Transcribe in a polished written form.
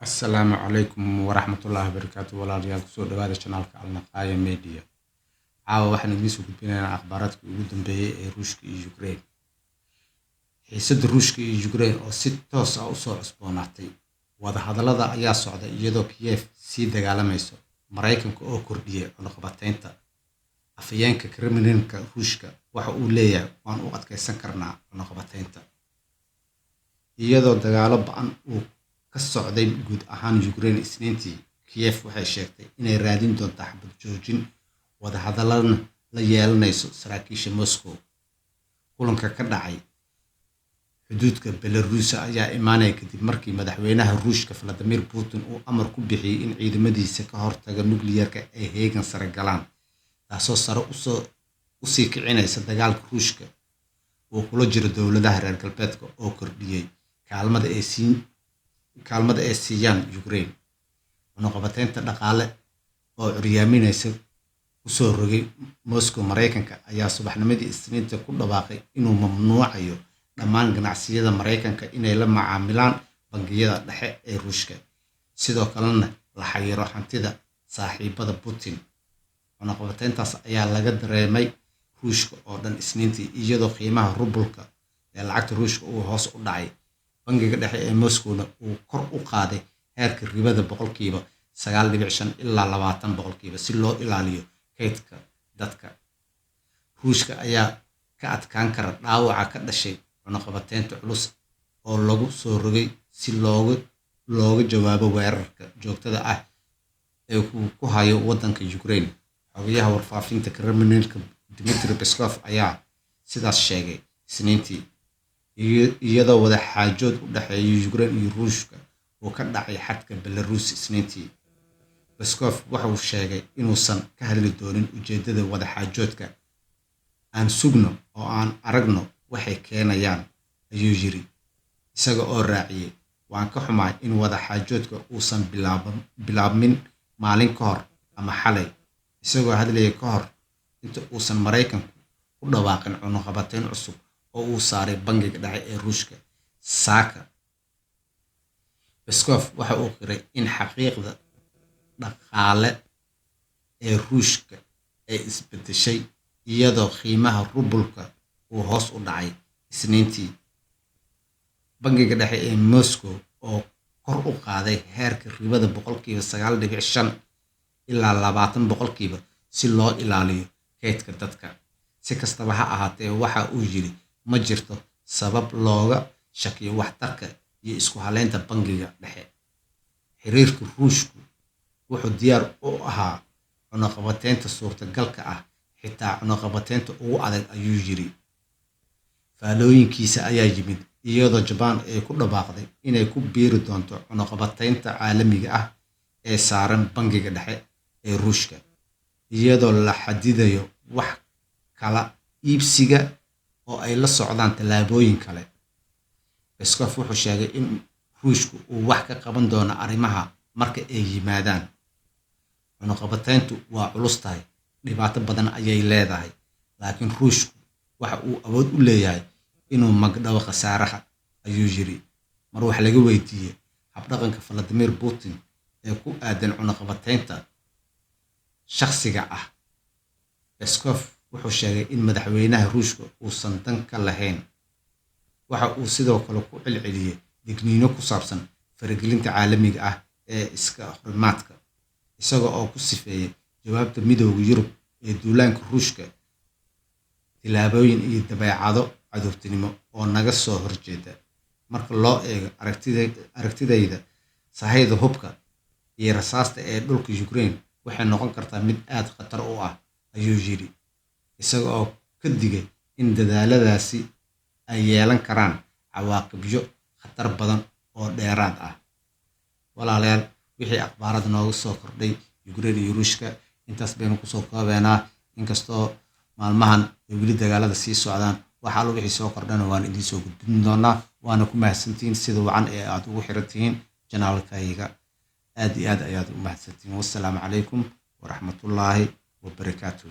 Asalaamu calaykum waraxmatullaahi wabarakaatu walaalayaal kusoo dhawaada channelka Alnaqaya Media. Caawa waxaan idin soo gudbinaynaa akhbaaradkii ugu dambeeyay ee Ruushka iyo Ukraine. Xiisadda Ruushka iyo Ukraine oo si toos ah u soo cusboonaatay. Wadahadallada ayaa socda iyadoo Kiev sii dagaalamayso. Mareykanka oo kordhiyay cunaqabataynta. Afhayeenka Kremlin-ka Ruushka waxa uu leeyahay waan u adkeysan karnaa cunaqabataynta. Iyadoo dagaalo ba'an uu ka socday guud ahaan Ukraine Isniintii, Kiev waxay sheegtay inay raadin doonto xabad joojin wadahadallada la yeelanayso saraakiisha Moscow. Kulanka ka dhacay xuduudka Belarus ayaa imaanaya kadib markii madaxweynaha Ruushka Vladimir Putin uu amar ku bixiyay in ciidamadiisa ka hortaga nukliyeerka ay heegan sare galaan, taasoo sare u sii kicinaysa dagaalka Ruushka uu kula jiro dowladaha reer galbeedka oo kordhiyay kaalmada ay siiyaan Ukraine. Cunaqabataynta dhaqaale oo curyaaminaysa u soo rogay Moscow. Mareykanka ayaa subaxnimadii Isniinta ku dhawaaqay inuu mamnuucayo dhammaan ganacsiyada Mareykanka inay la macaamilaan bangiyada dhexe ee Ruushka, sidoo kalena la xayiro hantida saaxiibada Putin. Cunaqabatayntaas ayaa laga dareemay Ruushka oo dhan Isniintii, iyadoo qiimaha rubalka ee lacagta Ruushka uu hoos u dhacay. Bangiga dhexe ee Moscowna uu kor u qaaday heerka ribada 9.5% ilaa 20% si loo ilaaliyo kaydka dadka. Ruushka ayaa ka adkaan kara dhaawaca ka dhashay cunaqabataynta culus oo lagu soo rogay si looga jawaabo weerarka joogtada ah ee uu ku hayo waddanka Ukraine. Xogayaha warfaafinta Kremlin-ka Dmitry Peskov ayaa sidaas sheegay Isniintii, iyadoo wada xaajood u dhexeeya Ukraine iyo Ruushka uu ka dhacay xadka Belarus Isniintii. Peskov waxa uu sheegay inuusan ka hadli doonin ujeedada wada xaajoodka. Aan sugno oo aan aragno waxay keenayaan, ayuu yiri, isaga oo raaciyay waan ka xumahay in wada xaajoodka uusan bilaabmin maalin ka hor ama xalay, isagoo hadlayay ka hor inta uusan Mareykanku ku dhawaaqin cunaqabatayn cusub oo uu saaray bangiga dhexe ee Ruushka. Saaka Peskov waxa uu qiray in xaqiiqda dhaqaale ee Ruushka ay isbedeshay iyadoo qiimaha rubalka uu hoos u dhacay Isniintii. Bangiga dhexe ee Moscow oo kor u qaaday heerka ribada 9.5% ilaa 20% si loo ilaaliyo kaydka dadka. Si kastaba ha ahaatee, waxa uu yiri ma jirto sabab looga shakiyo waxtarka iyo isku haleynta bangiga dhexe. Xiriirka Ruushku wuxuu diyaar u ahaa cunaqabataynta suurtagalka ah, xitaa cunaqabataynta ugu adag, ayuu yiri. Faalooyinkiisa ayaa yimid iyadoo Japan ay ku dhawaaqday inay ku biiri doonto cunaqabataynta caalamiga ah ee saaran bangiga dhexe ee Ruushka, iyadoo la xadidayo wax kala iibsiga oo ay la socdaan tallaabooyin kale. Peskov wuxuu sheegay in Ruushku uu wax ka qaban doono arrimaha marka ay yimaadaan. Cunaqabatayntu waa culus tahay, dhibaato badan ayay leedahay, laakiin Ruushku waxa uu awood u leeyahay inuu magdhabo khasaaraha, ayuu yiri. Mar wax laga weydiiyay habdhaqanka Vladimir Putin ee ku aadan cunaqabataynta shakhsiga ah, Peskov wuxuu sheegay in madaxweynaha Ruushka uusan dan ka lahayn. Waxa uu sidoo kale ku celceliyay digniino ku saabsan faragelinta caalamiga ah ee iska horimaadka, isaga oo ku sifeeyay jawaabta Midowga Yurub ee duulaanka Ruushka tillaabooyin iyo dabeecado cadowtinimo oo naga soo horjeeda. Marka loo eego aragtidayda, sahayda hubka iyo rasaasta ee dhulka Ukraine waxay noqon kartaa mid aad khatar u ah, ayuu yiri, isaga oo ka digay in dadaaladaasi ay yeelan karaan cawaaqibyo khatar badan oo dheeraad ah. Walaalayaal, wixii akhbaarada nooga soo kordhay Ukraine iyo Ruushka intaas baynu kusoo koobaynaa. Inkastoo maalmahan ay weli dagaalada sii socdaan, waxa wixii soo kordhana waan idiin soo gudbin doonaa. Waana ku mahadsantihiin sida wacan ee aad ugu xiran tihiin channelkayga. aad iyo aad ayaad u mahadsantihiin. Wassalaamu calaykum waraxmatullaahi wabarakaatuh.